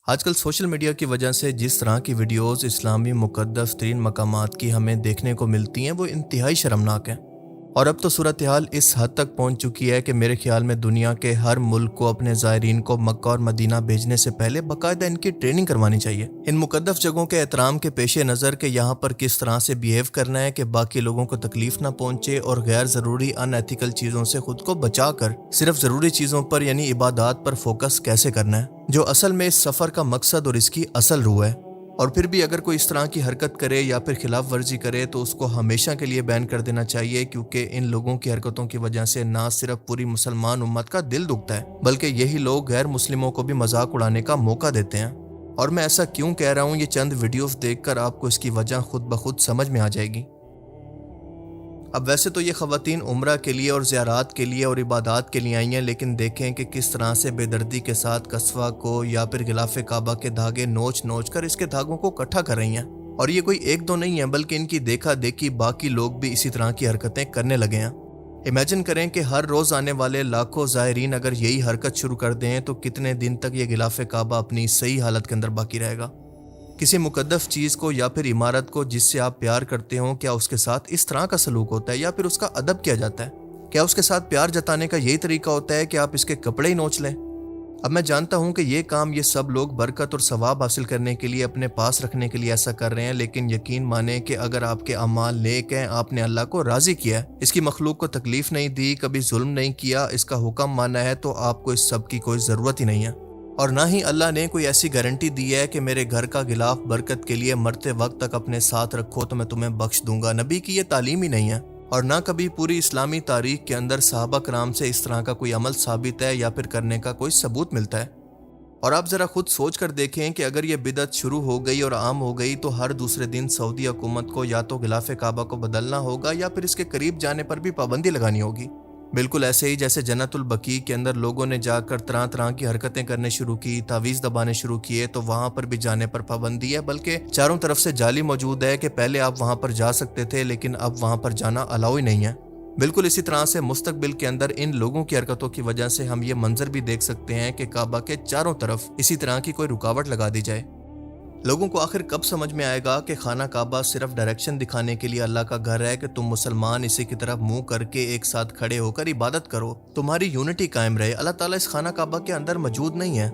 آج کل social media کی وجہ سے جس طرح کی ویڈیوز اسلامی مقدس ترین مقامات کی ہمیں دیکھنے کو ملتی ہیں وہ انتہائی شرمناک ہیں، اور اب تو صورتحال اس حد تک پہنچ چکی ہے کہ میرے خیال میں دنیا کے ہر ملک کو اپنے زائرین کو مکہ اور مدینہ بھیجنے سے پہلے باقاعدہ ان کی ٹریننگ کروانی چاہیے، ان مقدس جگہوں کے احترام کے پیش نظر کہ یہاں پر کس طرح سے بیہیو کرنا ہے کہ باقی لوگوں کو تکلیف نہ پہنچے، اور غیر ضروری ان ایتھیکل چیزوں سے خود کو بچا کر صرف ضروری چیزوں پر یعنی عبادات پر فوکس کیسے کرنا ہے، جو اصل میں اس سفر کا مقصد اور اس کی اصل روح ہے۔ اور پھر بھی اگر کوئی اس طرح کی حرکت کرے یا پھر خلاف ورزی کرے تو اس کو ہمیشہ کے لیے بین کر دینا چاہیے، کیونکہ ان لوگوں کی حرکتوں کی وجہ سے نہ صرف پوری مسلمان امت کا دل دکھتا ہے بلکہ یہی لوگ غیر مسلموں کو بھی مذاق اڑانے کا موقع دیتے ہیں۔ اور میں ایسا کیوں کہہ رہا ہوں، یہ چند ویڈیوز دیکھ کر آپ کو اس کی وجہ خود بخود سمجھ میں آ جائے گی۔ اب ویسے تو یہ خواتین عمرہ کے لیے اور زیارات کے لیے اور عبادات کے لیے آئی ہیں، لیکن دیکھیں کہ کس طرح سے بے دردی کے ساتھ قصوہ کو یا پھر غلاف کعبہ کے دھاگے نوچ نوچ کر اس کے دھاگوں کو اکٹھا کر رہی ہیں، اور یہ کوئی ایک دو نہیں ہے بلکہ ان کی دیکھا دیکھی باقی لوگ بھی اسی طرح کی حرکتیں کرنے لگے ہیں۔ امیجن کریں کہ ہر روز آنے والے لاکھوں زائرین اگر یہی حرکت شروع کر دیں تو کتنے دن تک یہ غلاف کعبہ اپنی صحیح حالت کے اندر باقی رہے گا۔ کسی مقدس چیز کو یا پھر عمارت کو جس سے آپ پیار کرتے ہوں، کیا اس کے ساتھ اس طرح کا سلوک ہوتا ہے یا پھر اس کا ادب کیا جاتا ہے؟ کیا اس کے ساتھ پیار جتانے کا یہی طریقہ ہوتا ہے کہ آپ اس کے کپڑے ہی نوچ لیں؟ اب میں جانتا ہوں کہ یہ کام یہ سب لوگ برکت اور ثواب حاصل کرنے کے لیے اپنے پاس رکھنے کے لیے ایسا کر رہے ہیں، لیکن یقین مانیں کہ اگر آپ کے اعمال نیک ہیں، آپ نے اللہ کو راضی کیا ہے، اس کی مخلوق کو تکلیف نہیں دی، کبھی ظلم نہیں کیا، اس کا حکم مانا ہے، تو آپ کو اس سب کی کوئی ضرورت ہی نہیں ہے۔ اور نہ ہی اللہ نے کوئی ایسی گارنٹی دی ہے کہ میرے گھر کا غلاف برکت کے لیے مرتے وقت تک اپنے ساتھ رکھو تو میں تمہیں بخش دوں گا۔ نبی کی یہ تعلیم ہی نہیں ہے، اور نہ کبھی پوری اسلامی تاریخ کے اندر صحابہ کرام سے اس طرح کا کوئی عمل ثابت ہے یا پھر کرنے کا کوئی ثبوت ملتا ہے۔ اور آپ ذرا خود سوچ کر دیکھیں کہ اگر یہ بدعت شروع ہو گئی اور عام ہو گئی تو ہر دوسرے دن سعودی حکومت کو یا تو غلاف کعبہ کو بدلنا ہوگا یا پھر اس کے قریب جانے پر بھی پابندی لگانی ہوگی۔ بالکل ایسے ہی جیسے جنت البقیع کے اندر لوگوں نے جا کر طرح طرح کی حرکتیں کرنے شروع کی، تعویذ دبانے شروع کیے، تو وہاں پر بھی جانے پر پابندی ہے، بلکہ چاروں طرف سے جالی موجود ہے کہ پہلے آپ وہاں پر جا سکتے تھے لیکن اب وہاں پر جانا الاؤ ہی نہیں ہے۔ بالکل اسی طرح سے مستقبل کے اندر ان لوگوں کی حرکتوں کی وجہ سے ہم یہ منظر بھی دیکھ سکتے ہیں کہ کعبہ کے چاروں طرف اسی طرح کی کوئی رکاوٹ لگا دی جائے۔ لوگوں کو آخر کب سمجھ میں آئے گا کہ خانہ کعبہ صرف ڈائریکشن دکھانے کے لیے اللہ کا گھر ہے کہ تم مسلمان اسی کی طرف منہ کر کے ایک ساتھ کھڑے ہو کر عبادت کرو، تمہاری یونٹی قائم رہے۔ اللہ تعالیٰ اس خانہ کعبہ کے اندر موجود نہیں ہے۔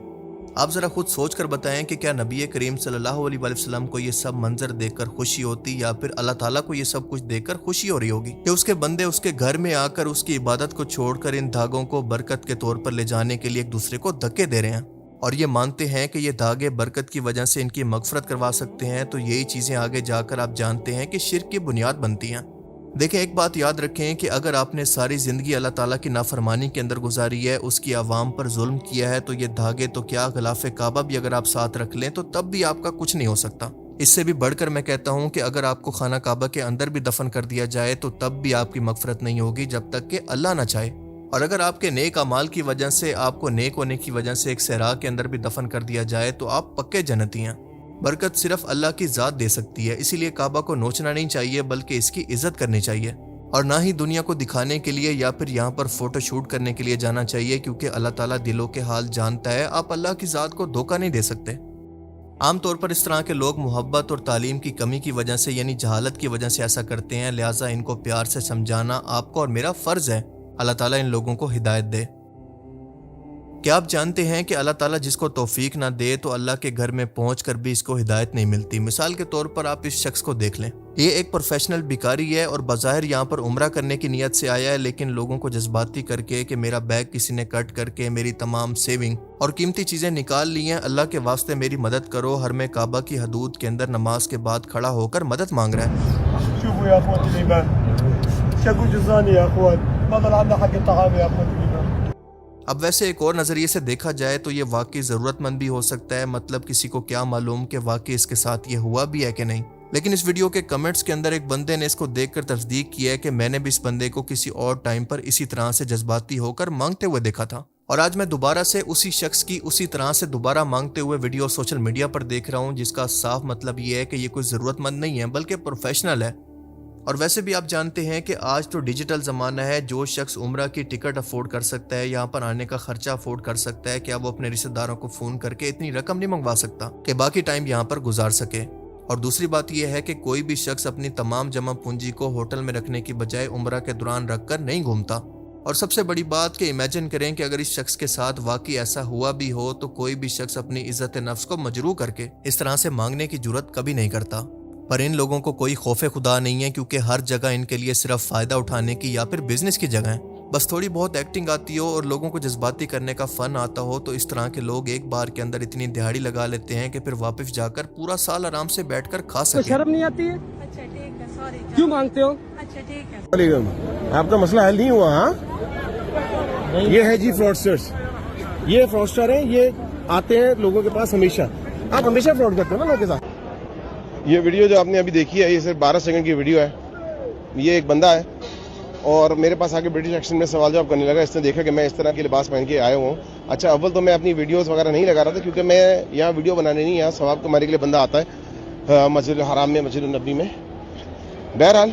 آپ ذرا خود سوچ کر بتائیں کہ کیا نبی کریم صلی اللہ علیہ وآلہ وسلم کو یہ سب منظر دیکھ کر خوشی ہوتی، یا پھر اللہ تعالیٰ کو یہ سب کچھ دیکھ کر خوشی ہو رہی ہوگی کہ اس کے بندے اس کے گھر میں آ کر اس کی عبادت کو چھوڑ کر ان دھاگوں کو برکت کے طور پر لے جانے کے لیے ایک دوسرے کو دھکے دے رہے ہیں، اور یہ مانتے ہیں کہ یہ دھاگے برکت کی وجہ سے ان کی مغفرت کروا سکتے ہیں؟ تو یہی چیزیں آگے جا کر آپ جانتے ہیں کہ شرک کی بنیاد بنتی ہیں۔ دیکھیں، ایک بات یاد رکھیں کہ اگر آپ نے ساری زندگی اللہ تعالیٰ کی نافرمانی کے اندر گزاری ہے، اس کی عوام پر ظلم کیا ہے، تو یہ دھاگے تو کیا غلاف کعبہ بھی اگر آپ ساتھ رکھ لیں تو تب بھی آپ کا کچھ نہیں ہو سکتا۔ اس سے بھی بڑھ کر میں کہتا ہوں کہ اگر آپ کو خانہ کعبہ کے اندر بھی دفن کر دیا جائے تو تب بھی آپ کی مغفرت نہیں ہوگی جب تک کہ اللہ نہ چاہے۔ اور اگر آپ کے نیک اعمال کی وجہ سے، آپ کو نیک ہونے کی وجہ سے ایک صحرا کے اندر بھی دفن کر دیا جائے تو آپ پکے جنتی ہیں۔ برکت صرف اللہ کی ذات دے سکتی ہے، اسی لیے کعبہ کو نوچنا نہیں چاہیے بلکہ اس کی عزت کرنی چاہیے، اور نہ ہی دنیا کو دکھانے کے لیے یا پھر یہاں پر فوٹو شوٹ کرنے کے لیے جانا چاہیے، کیونکہ اللہ تعالیٰ دلوں کے حال جانتا ہے۔ آپ اللہ کی ذات کو دھوکہ نہیں دے سکتے۔ عام طور پر اس طرح کے لوگ محبت اور تعلیم کی کمی کی وجہ سے یعنی جہالت کی وجہ سے ایسا کرتے ہیں، لہٰذا ان کو پیار سے سمجھانا آپ کو اور میرا فرض ہے۔ اللہ تعالیٰ ان لوگوں کو ہدایت دے۔ کیا آپ جانتے ہیں کہ اللہ تعالیٰ جس کو توفیق نہ دے تو اللہ کے گھر میں پہنچ کر بھی اس کو ہدایت نہیں ملتی؟ مثال کے طور پر آپ اس شخص کو دیکھ لیں، یہ ایک پروفیشنل بھکاری ہے اور بظاہر یہاں پر عمرہ کرنے کی نیت سے آیا ہے، لیکن لوگوں کو جذباتی کر کے کہ میرا بیگ کسی نے کٹ کر کے میری تمام سیونگ اور قیمتی چیزیں نکال لی ہیں، اللہ کے واسطے میری مدد کرو، حرم کعبہ کی حدود کے اندر نماز کے بعد کھڑا ہو کر مدد مانگ رہا ہے۔ شوفوا يا اخوة الإيمان شقوا جزاني يا اخوان فضل عنا حق الطعام يا اخوة الإيمان۔ اب ویسے ایک اور نظریے سے دیکھا جائے تو یہ واقعی ضرورت مند بھی ہو سکتا ہے، مطلب کسی کو کیا معلوم کہ واقعی اس کے ساتھ یہ ہوا بھی ہے کہ نہیں، لیکن اس ویڈیو کے کمنٹس کے اندر ایک بندے نے اس کو دیکھ کر تصدیق کی ہے کہ میں نے بھی اس بندے کو کسی اور ٹائم پر اسی طرح سے جذباتی ہو کر مانگتے ہوئے دیکھا تھا، اور آج میں دوبارہ سے اسی شخص کی اسی طرح سے دوبارہ مانگتے ہوئے ویڈیو سوشل میڈیا پر دیکھ رہا ہوں، جس کا صاف مطلب یہ ہے کہ یہ کوئی ضرورت مند نہیں ہے بلکہ پروفیشنل ہے۔ اور ویسے بھی آپ جانتے ہیں کہ آج تو ڈیجیٹل زمانہ ہے، جو شخص عمرہ کی ٹکٹ افورڈ کر سکتا ہے، یہاں پر آنے کا خرچہ افورڈ کر سکتا ہے، کیا وہ اپنے رشتہ داروں کو فون کر کے اتنی رقم نہیں منگوا سکتا کہ باقی ٹائم یہاں پر گزار سکے؟ اور دوسری بات یہ ہے کہ کوئی بھی شخص اپنی تمام جمع پونجی کو ہوٹل میں رکھنے کی بجائے عمرہ کے دوران رکھ کر نہیں گھومتا۔ اور سب سے بڑی بات کہ امیجن کریں کہ اگر اس شخص کے ساتھ واقعی ایسا ہوا بھی ہو تو کوئی بھی شخص اپنی عزت نفس کو مجروح کر کے اس طرح سے مانگنے کی جرات کبھی نہیں کرتا۔ پر ان لوگوں کو کوئی خوف خدا نہیں ہے، کیونکہ ہر جگہ ان کے لیے صرف فائدہ اٹھانے کی یا پھر بزنس کی جگہ ہے۔ بس تھوڑی بہت ایکٹنگ آتی ہو اور لوگوں کو جذباتی کرنے کا فن آتا ہو تو اس طرح کے لوگ ایک بار کے اندر اتنی دہاڑی لگا لیتے ہیں کہ پھر واپس جا کر پورا سال آرام سے بیٹھ کر کھا سکیں۔ شرم نہیں آتی ہے؟ اچھا ٹھیک ہے، سوری کیوں مانگتے ہو؟ اچھا ٹھیک ہے۔ علیکم، آپ کا مسئلہ حل نہیں ہوا؟ ہاں، یہ ہے جی فراڈسٹرز، یہ فراڈسٹر ہیں، یہ آتے ہیں لوگوں کے پاس ہمیشہ۔ آپ ہمیشہ فراڈ کرتے ہو نا لوگوں کے ساتھ۔ یہ ویڈیو جو آپ نے ابھی دیکھی ہے یہ صرف 12 سیکنڈ کی ویڈیو ہے۔ یہ ایک بندہ ہے اور میرے پاس آ کے برٹش ایکسنٹ میں سوال جواب کرنے لگا۔ اس نے دیکھا کہ میں اس طرح کے لباس پہن کے آیا ہوں۔ اچھا، اول تو میں اپنی ویڈیوز وغیرہ نہیں لگا رہا تھا کیونکہ میں یہاں ویڈیو بنانے نہیں، یہاں ثواب کمانے کے لیے بندہ آتا ہے مسجد الحرام میں، مسجد النبی میں۔ بہرحال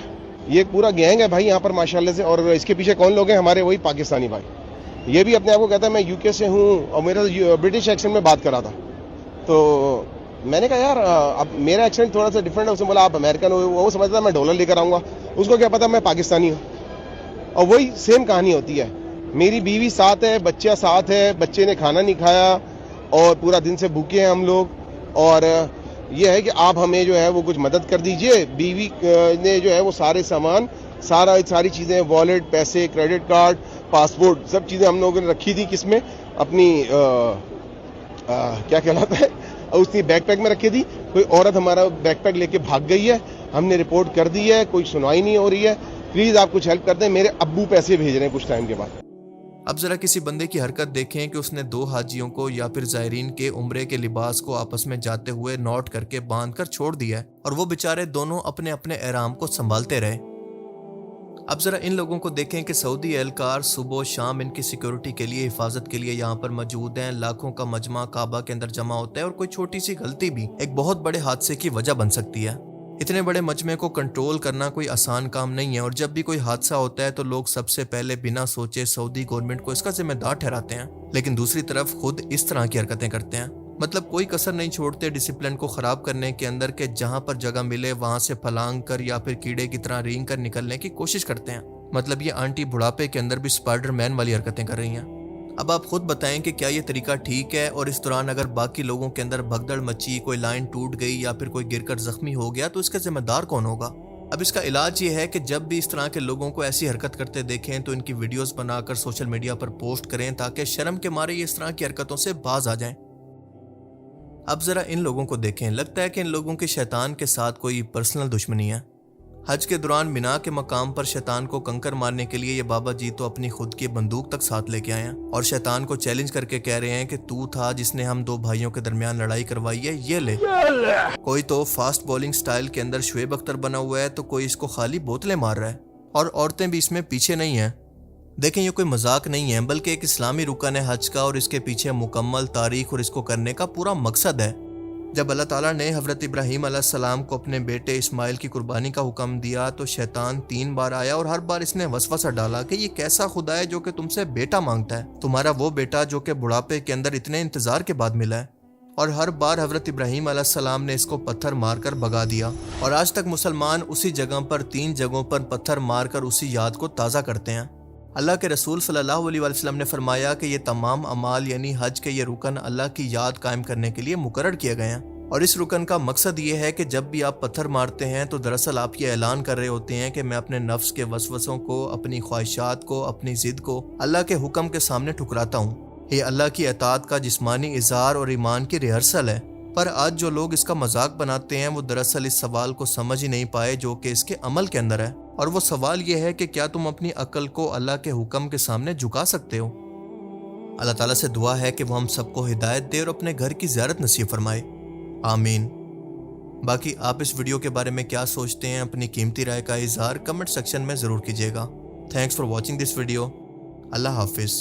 یہ ایک پورا گینگ ہے بھائی یہاں پر ماشاءاللہ سے، اور اس کے پیچھے کون لوگ ہیں؟ ہمارے وہی پاکستانی بھائی۔ یہ بھی اپنے آپ کو کہتا ہے میں یو کے سے ہوں اور میرا برٹش ایکسنٹ میں بات کر رہا تھا۔ تو میں نے کہا یار اب میرا ایکسنٹ تھوڑا سا ڈفرینٹ ہے۔ اس نے بولا آپ امریکن ہو، وہ سمجھتا میں ڈالر لے کر آؤں گا، اس کو کیا پتا میں پاکستانی ہوں۔ اور وہی سیم کہانی ہوتی ہے۔ میری بیوی ساتھ ہے، بچہ ساتھ ہے، بچے نے کھانا نہیں کھایا اور پورا دن سے بھوکے ہیں ہم لوگ، اور یہ ہے کہ آپ ہمیں جو ہے وہ کچھ مدد کر دیجئے۔ بیوی نے جو ہے وہ سارے سامان، ساری چیزیں، والیٹ، پیسے، کریڈٹ کارڈ، پاسپورٹ، سب چیزیں ہم لوگوں نے رکھی تھی کس میں؟ اپنی کیا کہلاتا ہے، اس نے بیک پیک میں رکھی تھی۔ کوئی عورت ہمارا بیک پیک لے کے بھاگ گئی ہے، ہم نے رپورٹ کر دی ہے، کوئی سنوائی نہیں ہو رہی ہے۔ پلیز آپ کچھ ہیلپ کر دیں، میرے ابو پیسے بھیج رہے ہیں کچھ ٹائم کے بعد۔ اب ذرا کسی بندے کی حرکت دیکھیں کہ اس نے 2 حاجیوں کو یا پھر زائرین کے عمرے کے لباس کو آپس میں جاتے ہوئے نوٹ کر کے باندھ کر چھوڑ دیا ہے، اور وہ بیچارے دونوں اپنے اپنے احرام کو سنبھالتے رہے۔ اب ذرا ان لوگوں کو دیکھیں کہ سعودی اہلکار صبح و شام ان کی سیکیورٹی کے لیے، حفاظت کے لیے یہاں پر موجود ہیں۔ لاکھوں کا مجمع کعبہ کے اندر جمع ہوتا ہے اور کوئی چھوٹی سی غلطی بھی ایک بہت بڑے حادثے کی وجہ بن سکتی ہے۔ اتنے بڑے مجمع کو کنٹرول کرنا کوئی آسان کام نہیں ہے، اور جب بھی کوئی حادثہ ہوتا ہے تو لوگ سب سے پہلے بنا سوچے سعودی گورنمنٹ کو اس کا ذمہ دار ٹھہراتے ہیں، لیکن دوسری طرف خود اس طرح کی حرکتیں کرتے ہیں۔ مطلب کوئی کسر نہیں چھوڑتے ڈسپلن کو خراب کرنے کے اندر، کہ جہاں پر جگہ ملے وہاں سے پھلانگ کر یا پھر کیڑے کی طرح رینگ کر نکلنے کی کوشش کرتے ہیں۔ مطلب یہ آنٹی بڑھاپے کے اندر بھی سپائڈر مین والی حرکتیں کر رہی ہیں۔ اب آپ خود بتائیں کہ کیا یہ طریقہ ٹھیک ہے؟ اور اس دوران اگر باقی لوگوں کے اندر بھگدڑ مچی، کوئی لائن ٹوٹ گئی یا پھر کوئی گر کر زخمی ہو گیا تو اس کا ذمہ دار کون ہوگا؟ اب اس کا علاج یہ ہے کہ جب بھی اس طرح کے لوگوں کو ایسی حرکت کرتے دیکھیں تو ان کی ویڈیوز بنا کر سوشل میڈیا پر پوسٹ کریں تاکہ شرم کے مارے یہ اس طرح کی حرکتوں سے باز آ جائیں۔ اب ذرا ان لوگوں کو دیکھیں، لگتا ہے کہ ان لوگوں کے شیطان کے ساتھ کوئی پرسنل دشمنی ہے۔ حج کے دوران مینا کے مقام پر شیطان کو کنکر مارنے کے لیے یہ بابا جی تو اپنی خود کی بندوق تک ساتھ لے کے آئے ہیں، اور شیطان کو چیلنج کر کے کہہ رہے ہیں کہ تو تھا جس نے ہم 2 بھائیوں کے درمیان لڑائی کروائی ہے، یہ لے۔ کوئی تو فاسٹ بولنگ سٹائل کے اندر شعیب اختر بنا ہوا ہے تو کوئی اس کو خالی بوتلیں مار رہا ہے، اور عورتیں بھی اس میں پیچھے نہیں ہیں۔ دیکھیں یہ کوئی مذاق نہیں ہے بلکہ ایک اسلامی رکن ہے حج کا، اور اس کے پیچھے مکمل تاریخ اور اس کو کرنے کا پورا مقصد ہے۔ جب اللہ تعالیٰ نے حضرت ابراہیم علیہ السلام کو اپنے بیٹے اسماعیل کی قربانی کا حکم دیا تو شیطان 3 بار آیا، اور ہر بار اس نے وسوسہ ڈالا کہ یہ کیسا خدا ہے جو کہ تم سے بیٹا مانگتا ہے، تمہارا وہ بیٹا جو کہ بڑھاپے کے اندر اتنے انتظار کے بعد ملا ہے۔ اور ہر بار حضرت ابراہیم علیہ السلام نے اس کو پتھر مار کر بھگا دیا، اور آج تک مسلمان اسی جگہ پر 3 جگہوں پر پتھر مار کر اسی یاد کو تازہ کرتے ہیں۔ اللہ کے رسول صلی اللہ علیہ وسلم نے فرمایا کہ یہ تمام اعمال یعنی حج کے یہ رکن اللہ کی یاد قائم کرنے کے لیے مقرر کیے گئے ہیں، اور اس رکن کا مقصد یہ ہے کہ جب بھی آپ پتھر مارتے ہیں تو دراصل آپ یہ اعلان کر رہے ہوتے ہیں کہ میں اپنے نفس کے وسوسوں کو، اپنی خواہشات کو، اپنی ضد کو اللہ کے حکم کے سامنے ٹھکراتا ہوں۔ یہ اللہ کی اطاعت کا جسمانی اظہار اور ایمان کی ریہرسل ہے۔ پر آج جو لوگ اس کا مذاق بناتے ہیں وہ دراصل اس سوال کو سمجھ ہی نہیں پائے جو کہ اس کے عمل کے اندر ہے، اور وہ سوال یہ ہے کہ کیا تم اپنی عقل کو اللہ کے حکم کے سامنے جھکا سکتے ہو؟ اللہ تعالیٰ سے دعا ہے کہ وہ ہم سب کو ہدایت دے اور اپنے گھر کی زیارت نصیب فرمائے، آمین۔ باقی آپ اس ویڈیو کے بارے میں کیا سوچتے ہیں؟ اپنی قیمتی رائے کا اظہار کمنٹ سیکشن میں ضرور کیجیے گا۔ Thanks for watching this video. اللہ حافظ۔